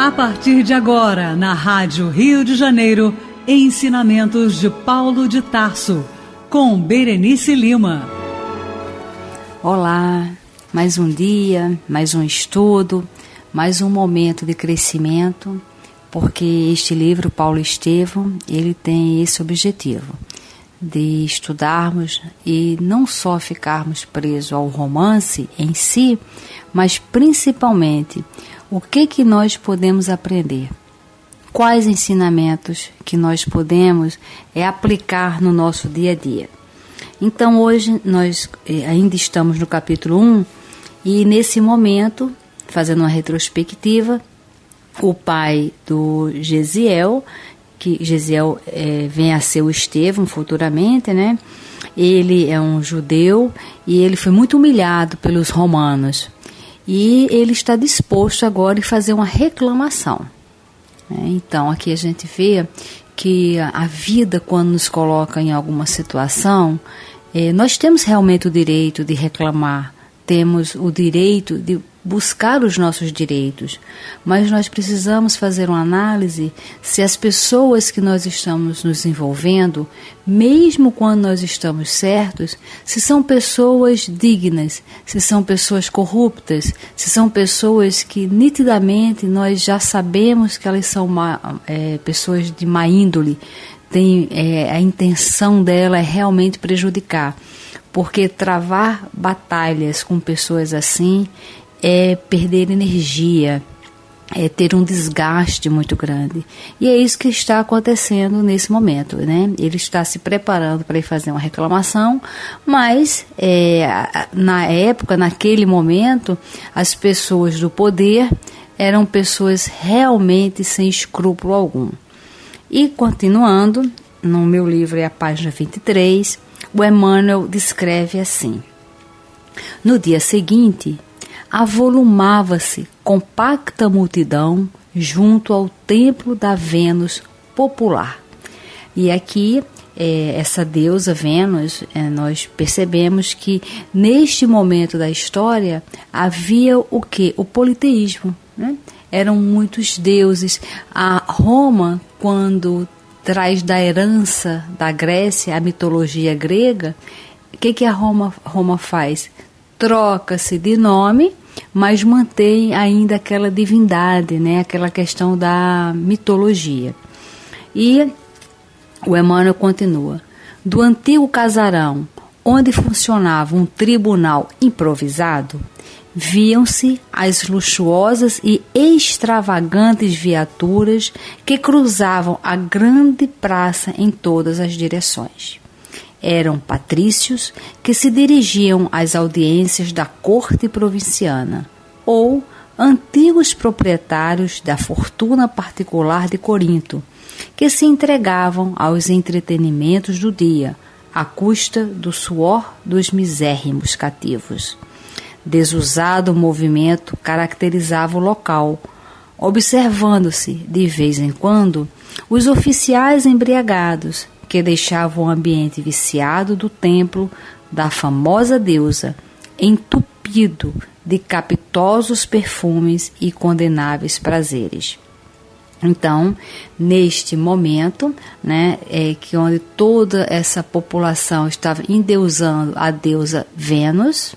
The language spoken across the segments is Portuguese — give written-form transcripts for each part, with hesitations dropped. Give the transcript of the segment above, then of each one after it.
A partir de agora, na Rádio Rio de Janeiro, ensinamentos de Paulo de Tarso, com Berenice Lima. Olá, mais um dia, mais um estudo, mais um momento de crescimento, porque este livro, Paulo Estevão, ele tem esse objetivo, de estudarmos e não só ficarmos presos ao romance em si, mas principalmente o que nós podemos aprender, quais ensinamentos que nós podemos aplicar no nosso dia a dia. Então hoje nós ainda estamos no capítulo 1 e nesse momento, fazendo uma retrospectiva, o pai do Gesiel, que Gesiel vem a ser o Estevão futuramente, né? Ele é um judeu e ele foi muito humilhado pelos romanos. E ele está disposto agora a fazer uma reclamação. Então, aqui a gente vê que a vida, quando nos coloca em alguma situação, nós temos realmente o direito de reclamar, temos o direito de buscar os nossos direitos, mas nós precisamos fazer uma análise se as pessoas que nós estamos nos envolvendo, mesmo quando nós estamos certos, se são pessoas dignas, se são pessoas corruptas, se são pessoas que nitidamente nós já sabemos que elas são pessoas de má índole, a intenção dela é realmente prejudicar, porque travar batalhas com pessoas assim é perder energia, é ter um desgaste muito grande. E é isso que está acontecendo nesse momento, né? Ele está se preparando para ir fazer uma reclamação, mas na época, naquele momento, as pessoas do poder eram pessoas realmente sem escrúpulo algum. E continuando, no meu livro é a página 23, o Emmanuel descreve assim: no dia seguinte, avolumava-se compacta multidão junto ao templo da Vênus popular. E aqui, essa deusa Vênus, nós percebemos que neste momento da história havia o quê? O politeísmo, né? Eram muitos deuses. A Roma, quando traz da herança da Grécia a mitologia grega, o que a Roma faz? Troca-se de nome, mas mantém ainda aquela divindade, né? Aquela questão da mitologia. E o Emmanuel continua: do antigo casarão, onde funcionava um tribunal improvisado, viam-se as luxuosas e extravagantes viaturas que cruzavam a grande praça em todas as direções. Eram patrícios que se dirigiam às audiências da corte provinciana ou antigos proprietários da fortuna particular de Corinto, que se entregavam aos entretenimentos do dia, à custa do suor dos misérrimos cativos. Desusado movimento caracterizava o local, observando-se, de vez em quando, os oficiais embriagados, que deixava o ambiente viciado do templo da famosa deusa, entupido de capitosos perfumes e condenáveis prazeres. Então, neste momento, né, que onde toda essa população estava endeusando a deusa Vênus,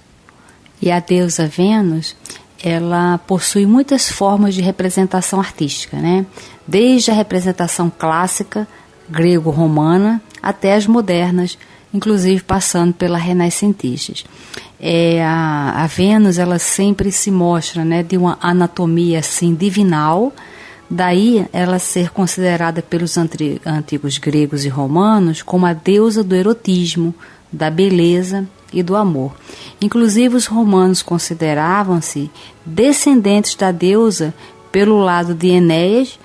e a deusa Vênus, ela possui muitas formas de representação artística, né? Desde a representação clássica, grego-romana, até as modernas, inclusive passando pela renascentistas. A Vênus, ela sempre se mostra, né, de uma anatomia assim divinal, daí ela ser considerada pelos antigos gregos e romanos como a deusa do erotismo, da beleza e do amor. Inclusive os romanos consideravam-se descendentes da deusa pelo lado de Enéas,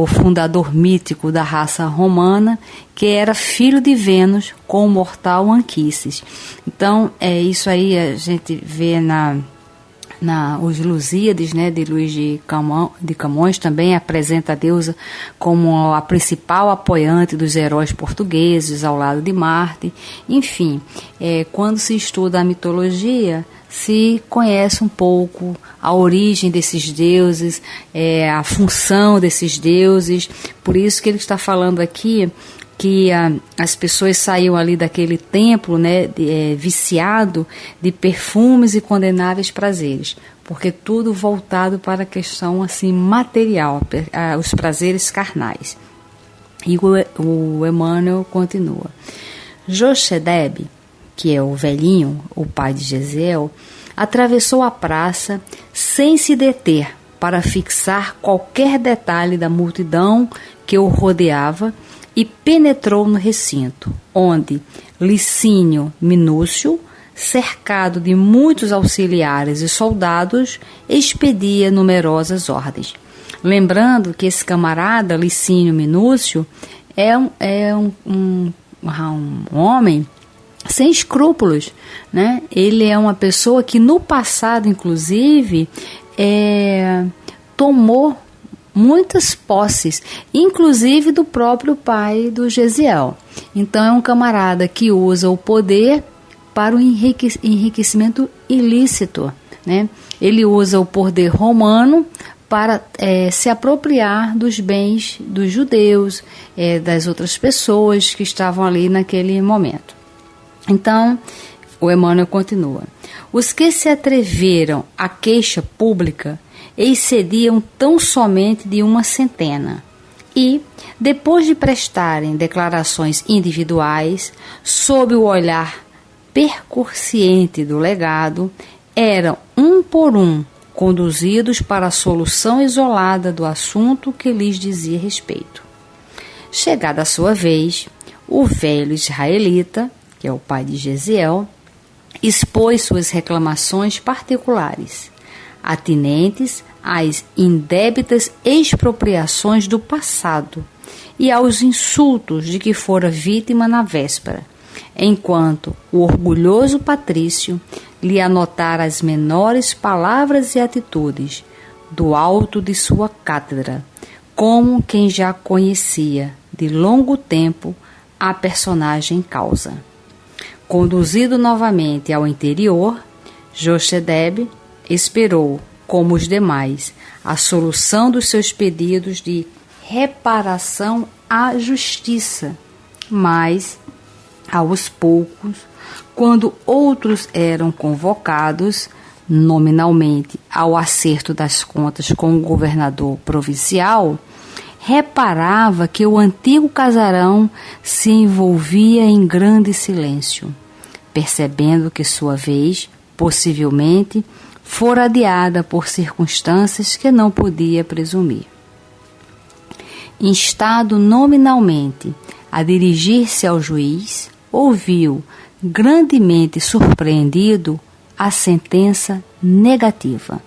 o fundador mítico da raça romana, que era filho de Vênus com o mortal Anquises. Então, isso aí a gente vê os Lusíadas, né, de Luís de Camões, também apresenta a deusa como a principal apoiante dos heróis portugueses ao lado de Marte. Enfim, quando se estuda a mitologia, se conhece um pouco a origem desses deuses, a função desses deuses. Por isso que ele está falando aqui que as pessoas saíam ali daquele templo, né, viciado de perfumes e condenáveis prazeres, porque tudo voltado para a questão assim material, os prazeres carnais. E o Emmanuel continua: Jochedeb, que é o velhinho, o pai de Gesiel, atravessou a praça sem se deter para fixar qualquer detalhe da multidão que o rodeava, e penetrou no recinto, onde Licínio Minúcio, cercado de muitos auxiliares e soldados, expedia numerosas ordens. Lembrando que esse camarada, Licínio Minúcio, é um homem sem escrúpulos, né? Ele é uma pessoa que no passado, inclusive, tomou muitas posses, inclusive do próprio pai do Gesiel. Então é um camarada que usa o poder para o enriquecimento ilícito, né? Ele usa o poder romano para se apropriar dos bens dos judeus, das outras pessoas que estavam ali naquele momento. Então, o Emmanuel continua: os que se atreveram à queixa pública excediam tão somente de 100, e, depois de prestarem declarações individuais, sob o olhar percursiente do legado, eram um por um conduzidos para a solução isolada do assunto que lhes dizia respeito. Chegada a sua vez, o velho israelita, que é o pai de Gesiel, expôs suas reclamações particulares, atinentes às indébitas expropriações do passado e aos insultos de que fora vítima na véspera, enquanto o orgulhoso patrício lhe anotara as menores palavras e atitudes do alto de sua cátedra, como quem já conhecia de longo tempo a personagem em causa. Conduzido novamente ao interior, Jochedeb esperou, como os demais, a solução dos seus pedidos de reparação à justiça, mas, aos poucos, quando outros eram convocados, nominalmente ao acerto das contas com o governador provincial, reparava que o antigo casarão se envolvia em grande silêncio, percebendo que sua vez, possivelmente, fora adiada por circunstâncias que não podia presumir. Instado nominalmente a dirigir-se ao juiz, ouviu, grandemente surpreendido, a sentença negativa,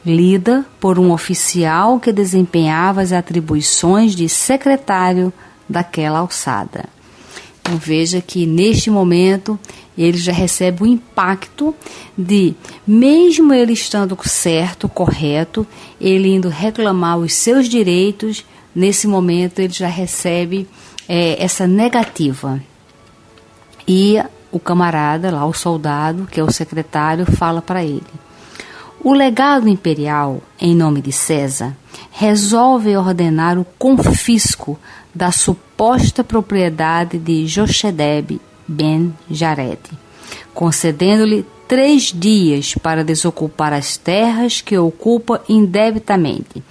lida por um oficial que desempenhava as atribuições de secretário daquela alçada. Então veja que neste momento ele já recebe o impacto de, mesmo ele estando certo, correto, ele indo reclamar os seus direitos, nesse momento ele já recebe essa negativa. E o camarada lá, o soldado, que é o secretário, fala para ele: o legado imperial, em nome de César, resolve ordenar o confisco da suposta propriedade de Jochedeb ben Jared, concedendo-lhe 3 dias para desocupar as terras que ocupa indebitamente,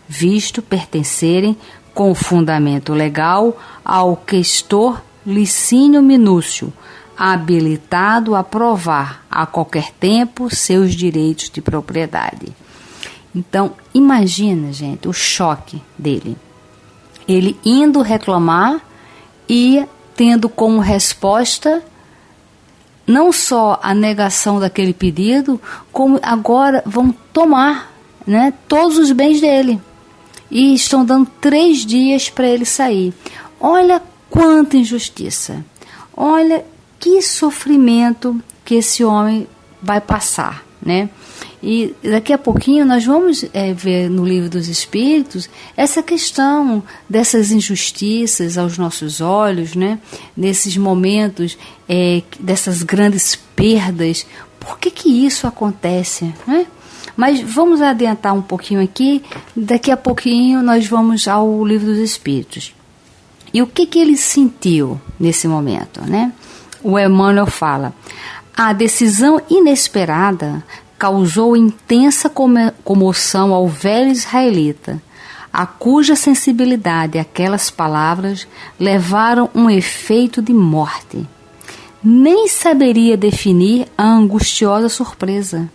visto pertencerem com fundamento legal ao questor Licínio Minúcio, habilitado a provar a qualquer tempo seus direitos de propriedade. Então, imagina, gente, o choque dele. Ele indo reclamar e tendo como resposta não só a negação daquele pedido, como agora vão tomar, né, todos os bens dele. E estão dando 3 dias para ele sair. Olha quanta injustiça. Olha que sofrimento que esse homem vai passar, né? E daqui a pouquinho nós vamos ver no Livro dos Espíritos essa questão dessas injustiças aos nossos olhos, né? Nesses momentos, dessas grandes perdas. Por que isso acontece, né? Mas vamos adiantar um pouquinho aqui, daqui a pouquinho nós vamos ao Livro dos Espíritos. E o que ele sentiu nesse momento, né? O Emmanuel fala: a decisão inesperada causou intensa comoção ao velho israelita, a cuja sensibilidade aquelas palavras levaram um efeito de morte. Nem saberia definir a angustiosa surpresa.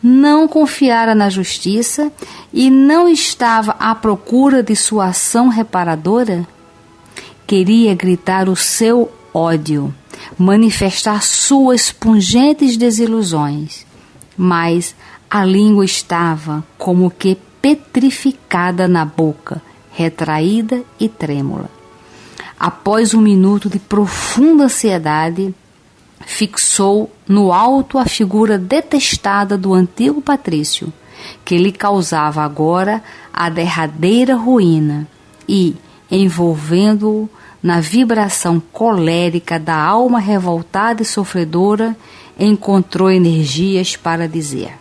Não confiara na justiça e não estava à procura de sua ação reparadora? Queria gritar o seu ódio, manifestar suas pungentes desilusões, mas a língua estava como que petrificada na boca, retraída e trêmula. Após um minuto de profunda ansiedade, fixou no alto a figura detestada do antigo patrício, que lhe causava agora a derradeira ruína, e, envolvendo-o na vibração colérica da alma revoltada e sofredora, encontrou energias para dizer: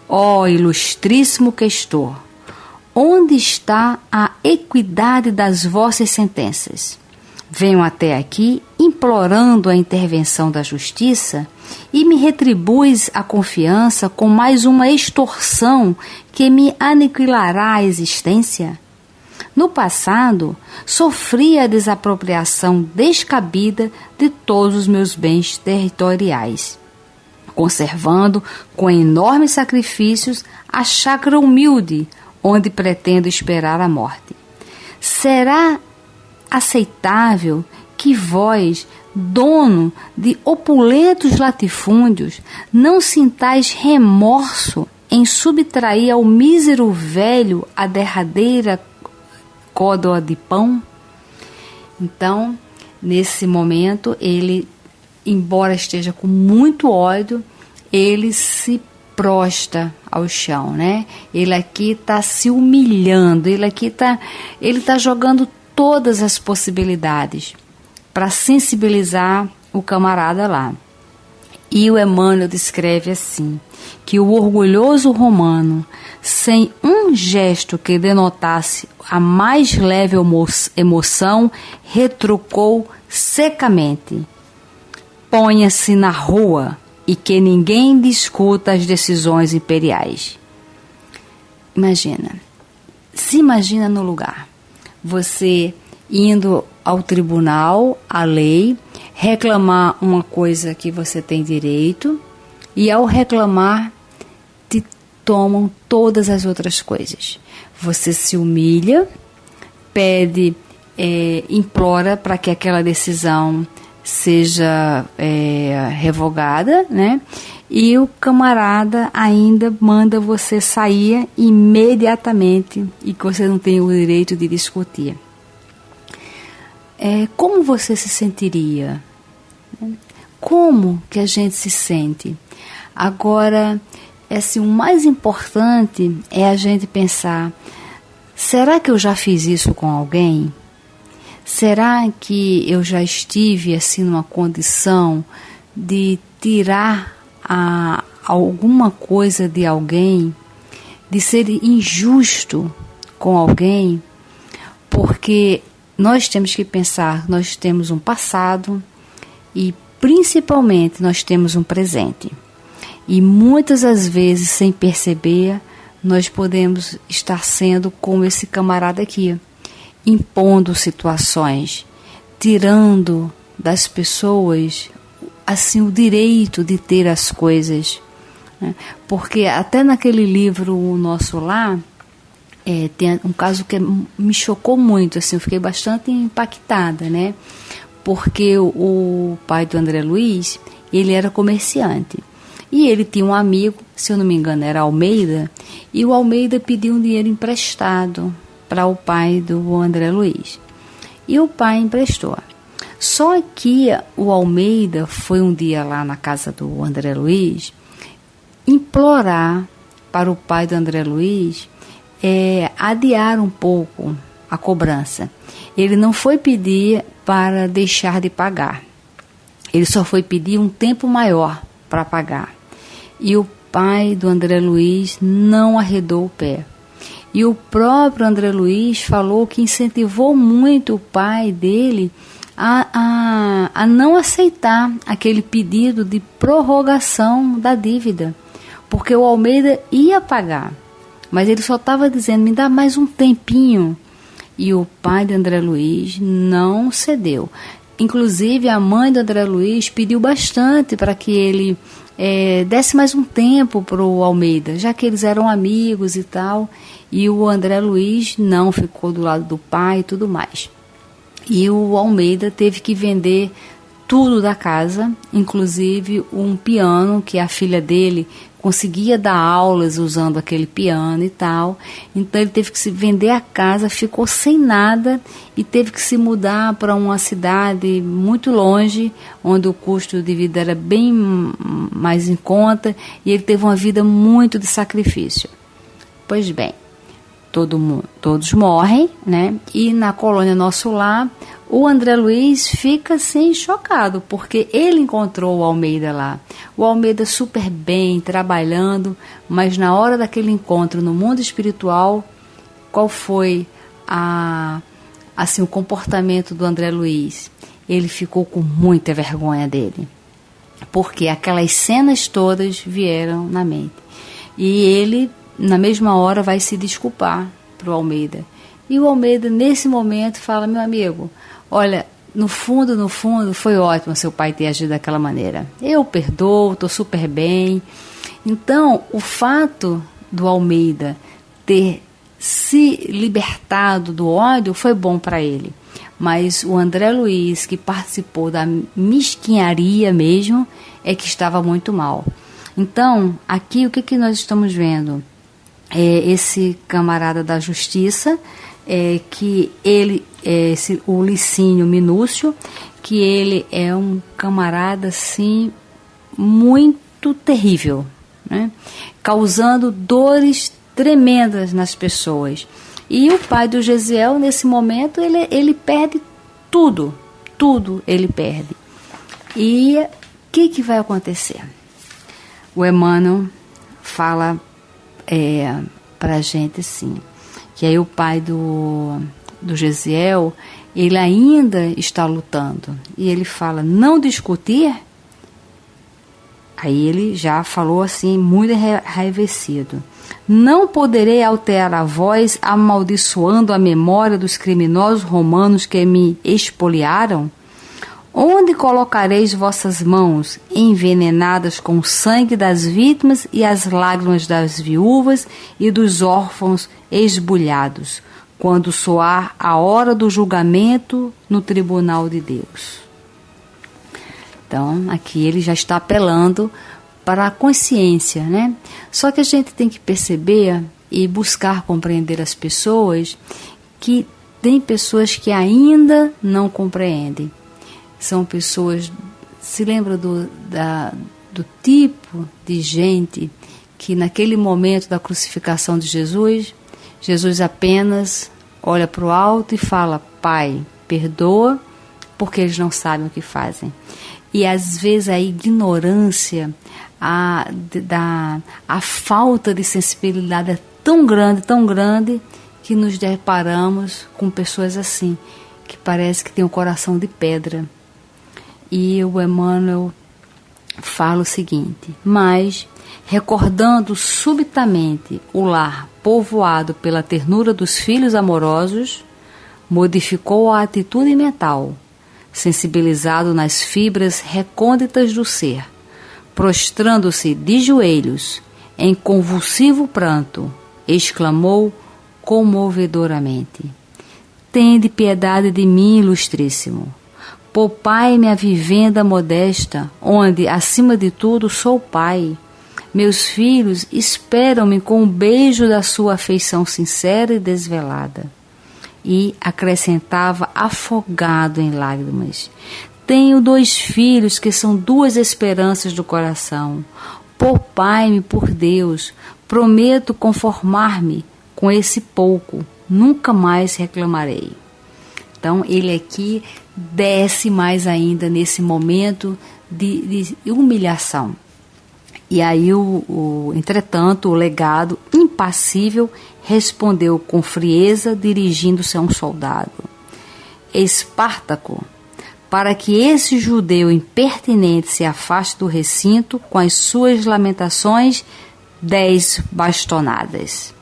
ó ilustríssimo questor, onde está a equidade das vossas sentenças? Venho até aqui implorando a intervenção da justiça e me retribuis a confiança com mais uma extorsão que me aniquilará a existência? No passado, sofri a desapropriação descabida de todos os meus bens territoriais, conservando com enormes sacrifícios a chácara humilde onde pretendo esperar a morte. Será aceitável que vós, dono de opulentos latifúndios, não sintais remorso em subtrair ao mísero velho a derradeira códoa de pão? Então, nesse momento, ele, embora esteja com muito ódio, ele se prostra ao chão, né? Ele aqui está se humilhando, ele está jogando todas as possibilidades para sensibilizar o camarada lá. E o Emmanuel descreve assim, que o orgulhoso romano, sem um gesto que denotasse a mais leve emoção, retrucou secamente: ponha-se na rua e que ninguém discuta as decisões imperiais. Se imagina no lugar. Você indo ao tribunal, à lei, reclamar uma coisa que você tem direito, e ao reclamar, te tomam todas as outras coisas. Você se humilha, pede, implora para que aquela decisão seja revogada, né? E o camarada ainda manda você sair imediatamente e que você não tem o direito de discutir. Como você se sentiria? Como que a gente se sente? Agora, o mais importante é a gente pensar: será que eu já fiz isso com alguém? Será que eu já estive assim numa condição de tirar alguma coisa de alguém, de ser injusto com alguém? Porque nós temos que pensar, nós temos um passado e principalmente nós temos um presente. E muitas das vezes, sem perceber, nós podemos estar sendo como esse camarada aqui, impondo situações, tirando das pessoas assim o direito de ter as coisas, né? Porque até naquele livro O Nosso Lar, tem um caso que me chocou muito, assim, eu fiquei bastante impactada, né? Porque o pai do André Luiz, ele era comerciante. E ele tinha um amigo, se eu não me engano era Almeida, e o Almeida pediu um dinheiro emprestado para o pai do André Luiz. E o pai emprestou. Só que o Almeida foi um dia lá na casa do André Luiz implorar para o pai do André Luiz adiar um pouco a cobrança. Ele não foi pedir para deixar de pagar. Ele só foi pedir um tempo maior para pagar. E o pai do André Luiz não arredou o pé. E o próprio André Luiz falou que incentivou muito o pai dele a não aceitar aquele pedido de prorrogação da dívida, porque o Almeida ia pagar, mas ele só estava dizendo, me dá mais um tempinho. E o pai de André Luiz não cedeu. Inclusive, a mãe do André Luiz pediu bastante para que ele desse mais um tempo para o Almeida, já que eles eram amigos e tal. E o André Luiz não ficou do lado do pai e tudo mais. E o Almeida teve que vender tudo da casa, inclusive um piano que a filha dele conseguia dar aulas usando aquele piano e tal. Então ele teve que se vender a casa, ficou sem nada e teve que se mudar para uma cidade muito longe, onde o custo de vida era bem mais em conta, e ele teve uma vida muito de sacrifício. Pois bem, todos morrem, né? E na colônia Nosso Lar, o André Luiz fica assim chocado, porque ele encontrou o Almeida lá. O Almeida super bem, trabalhando, mas na hora daquele encontro no mundo espiritual, qual foi o comportamento do André Luiz? Ele ficou com muita vergonha dele, porque aquelas cenas todas vieram na mente. E ele, na mesma hora, vai se desculpar para o Almeida. E o Almeida, nesse momento, fala, meu amigo, olha, no fundo, foi ótimo seu pai ter agido daquela maneira. Eu perdoo, estou super bem. Então, o fato do Almeida ter se libertado do ódio foi bom para ele. Mas o André Luiz, que participou da mesquinharia mesmo, é que estava muito mal. Então, aqui o que nós estamos vendo? Esse camarada da justiça, que ele, o Licínio Minúcio, que ele é um camarada assim muito terrível, né? Causando dores tremendas nas pessoas. E o pai do Gesiel, nesse momento, ele perde tudo ele perde. E o que vai acontecer? O Emmanuel fala para a gente assim, que aí o pai do Gesiel, ele ainda está lutando, e ele fala, não discutir. Aí ele já falou assim, muito enraivecido, não poderei alterar a voz amaldiçoando a memória dos criminosos romanos que me expoliaram? Onde colocareis vossas mãos, envenenadas com o sangue das vítimas e as lágrimas das viúvas e dos órfãos esbulhados, quando soar a hora do julgamento no tribunal de Deus? Então, aqui ele já está apelando para a consciência, né? Só que a gente tem que perceber e buscar compreender as pessoas, que tem pessoas que ainda não compreendem. São pessoas, se lembra do tipo de gente que naquele momento da crucificação de Jesus, Jesus apenas olha para o alto e fala, Pai, perdoa, porque eles não sabem o que fazem. E às vezes a ignorância, a falta de sensibilidade é tão grande, que nos deparamos com pessoas assim, que parece que tem um coração de pedra. E o Emmanuel fala o seguinte, mas, recordando subitamente o lar povoado pela ternura dos filhos amorosos, modificou a atitude mental, sensibilizado nas fibras recônditas do ser, prostrando-se de joelhos, em convulsivo pranto, exclamou comovedoramente, tende piedade de mim, ilustríssimo. Poupai-me a vivenda modesta, onde, acima de tudo, sou pai. Meus filhos esperam-me com o beijo da sua afeição sincera e desvelada. E acrescentava, afogado em lágrimas, tenho 2 filhos que são 2 esperanças do coração. poupai-me por Deus, prometo conformar-me com esse pouco, nunca mais reclamarei. Então ele aqui desce mais ainda nesse momento de humilhação. E aí, entretanto, o legado, impassível, respondeu com frieza, dirigindo-se a um soldado: Espartaco, para que esse judeu impertinente se afaste do recinto, com as suas lamentações, 10 bastonadas.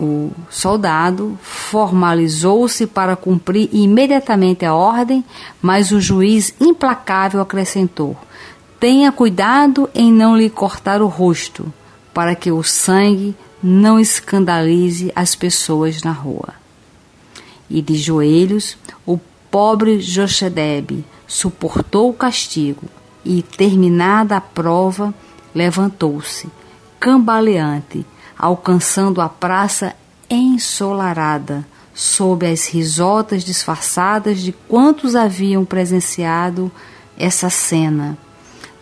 O soldado formalizou-se para cumprir imediatamente a ordem, mas o juiz implacável acrescentou: tenha cuidado em não lhe cortar o rosto, para que o sangue não escandalize as pessoas na rua. E de joelhos, o pobre Jochebed suportou o castigo e, terminada a prova, levantou-se, cambaleante, alcançando a praça ensolarada, sob as risotas disfarçadas de quantos haviam presenciado essa cena.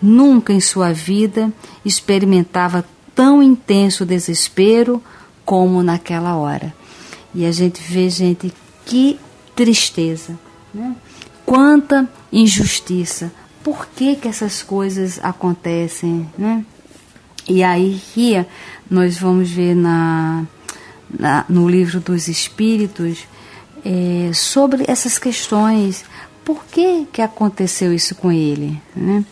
Nunca em sua vida experimentava tão intenso desespero como naquela hora. E a gente vê, gente, que tristeza, né? Quanta injustiça. Por que essas coisas acontecem, né? E aí nós vamos ver no livro dos Espíritos sobre essas questões. Por que aconteceu isso com ele, né?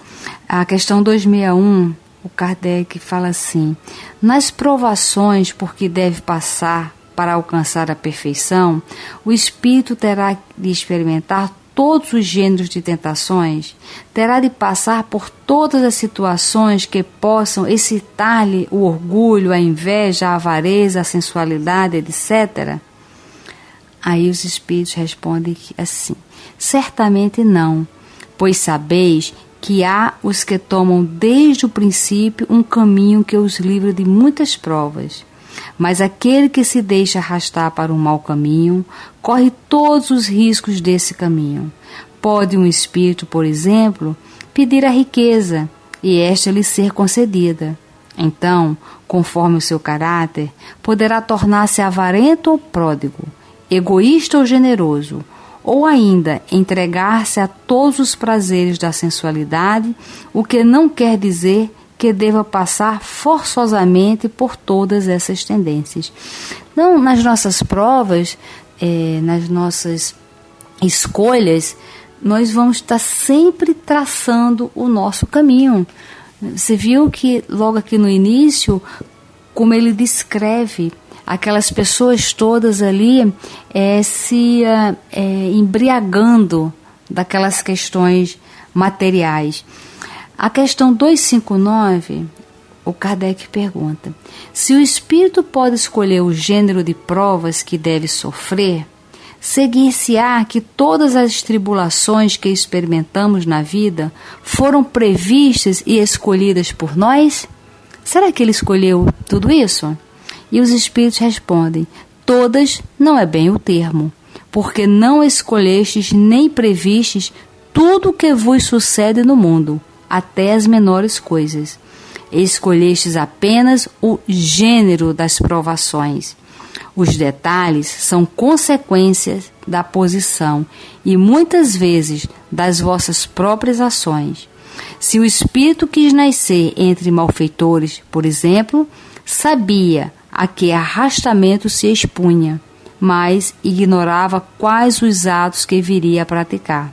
A questão 261, o Kardec fala assim: nas provações por que deve passar para alcançar a perfeição, o espírito terá de experimentar todos os gêneros de tentações, terá de passar por todas as situações que possam excitar-lhe o orgulho, a inveja, a avareza, a sensualidade, etc. Aí os espíritos respondem assim: certamente não, pois sabeis que há os que tomam desde o princípio um caminho que os livra de muitas provas. Mas aquele que se deixa arrastar para um mau caminho, corre todos os riscos desse caminho. Pode um espírito, por exemplo, pedir a riqueza e esta lhe ser concedida. Então, conforme o seu caráter, poderá tornar-se avarento ou pródigo, egoísta ou generoso, ou ainda entregar-se a todos os prazeres da sensualidade, o que não quer dizer que deva passar forçosamente por todas essas tendências. Então, nas nossas provas, nas nossas escolhas, nós vamos estar sempre traçando o nosso caminho. Você viu que logo aqui no início, como ele descreve aquelas pessoas todas ali se embriagando daquelas questões materiais. A questão 259, o Kardec pergunta: se o espírito pode escolher o gênero de provas que deve sofrer, seguir-se-á que todas as tribulações que experimentamos na vida foram previstas e escolhidas por nós? Será que ele escolheu tudo isso? E os espíritos respondem: todas não é bem o termo, porque não escolhestes nem previstes tudo o que vos sucede no mundo, até as menores coisas. Escolhestes apenas o gênero das provações. Os detalhes são consequências da posição e muitas vezes das vossas próprias ações. Se o espírito quis nascer entre malfeitores, por exemplo, sabia a que arrastamento se expunha, mas ignorava quais os atos que viria a praticar.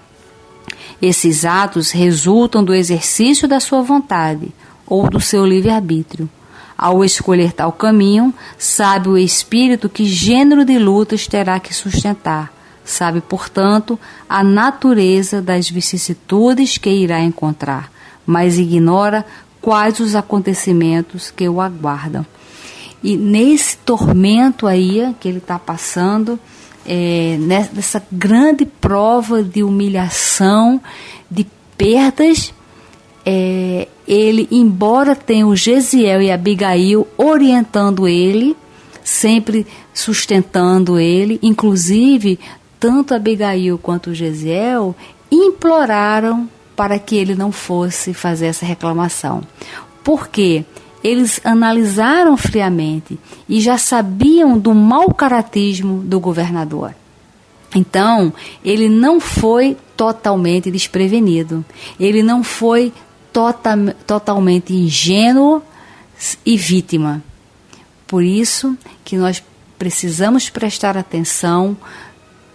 Esses atos resultam do exercício da sua vontade ou do seu livre-arbítrio. Ao escolher tal caminho, sabe o espírito que gênero de lutas terá que sustentar. Sabe, portanto, a natureza das vicissitudes que irá encontrar, mas ignora quais os acontecimentos que o aguardam. E nesse tormento aí que ele está passando, nessa grande prova de humilhação, de perdas, ele, embora tenha o Gesiel e a Abigail orientando ele, sempre sustentando ele, inclusive tanto a Abigail quanto o Gesiel imploraram para que ele não fosse fazer essa reclamação. Por quê? Eles analisaram friamente e já sabiam do mau caratismo do governador. Então, ele não foi totalmente desprevenido. Ele não foi totalmente ingênuo e vítima. Por isso que nós precisamos prestar atenção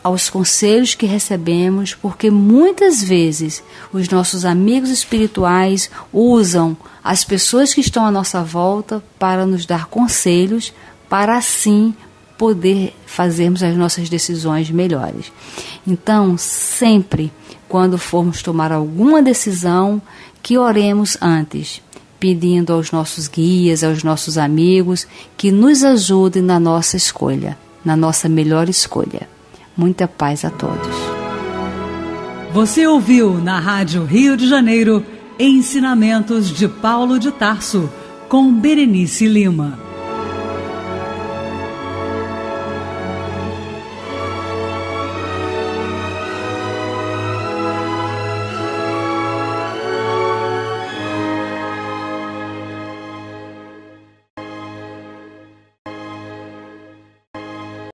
aos conselhos que recebemos, porque muitas vezes os nossos amigos espirituais usam as pessoas que estão à nossa volta para nos dar conselhos, para assim poder fazermos as nossas decisões melhores. Então, sempre quando formos tomar alguma decisão, que oremos antes, pedindo aos nossos guias, aos nossos amigos, que nos ajudem na nossa escolha, na nossa melhor escolha. Muita paz a todos. Você ouviu na Rádio Rio de Janeiro Ensinamentos de Paulo de Tarso, com Berenice Lima.